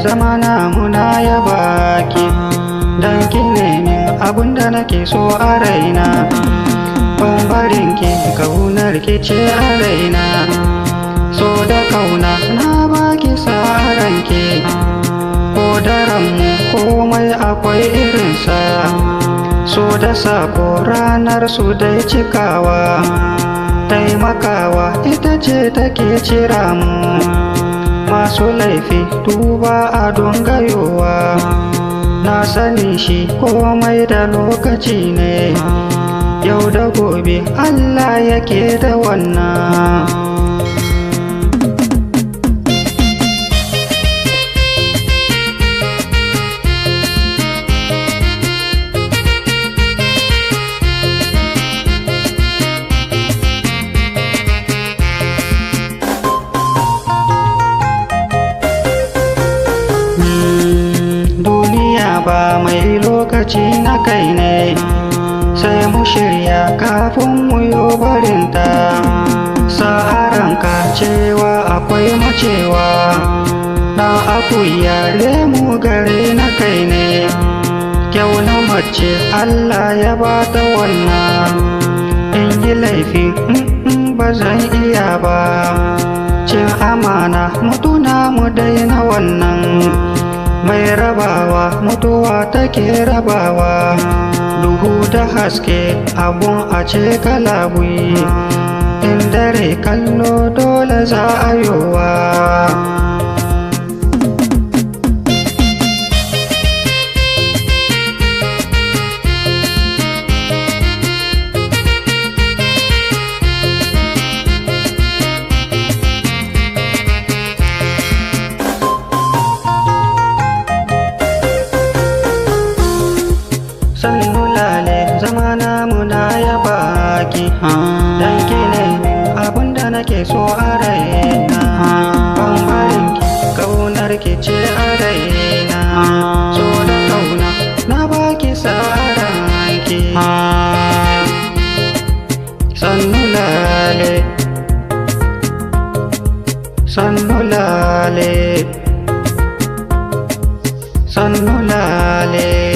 zamana muna ya baki, dan ki ne min abunda nake so a raina. Ban barin ki, kaunar ki ce a raina. So da kauna na baki saran ki, ko daren mu komai akwai irinsa. So da sako ranar su dai cikawa, taimakawa ita ce take cira mu. Masu laifi tuba a don gayowa, na sani shi komai da lokaci ne. Yau da gobe Allah yake da wannan. Ba mai lokaci na kai ne, sai mu shirya kafin mu yo barinta. Sa'aranka cewa akwai macewa, na akuya lemu gare na kai ne. Kyau na mace Allah ya bata wannan, in yi laifi ba zan iya ba. Cin amana mutuna mu daina wannan, mai rabawa mutuwa take rabawa. Duhu da haske abun a ce kalawi, in dare kallo dole za a yowa. Sannu lale zamana muna ya baki, dan ki ne abunda nake so a raina. Ban barin ki, kaunar ki ce a raina. So da kauna na baki saran ki. Sannu lale, sannu lale, sannu lale.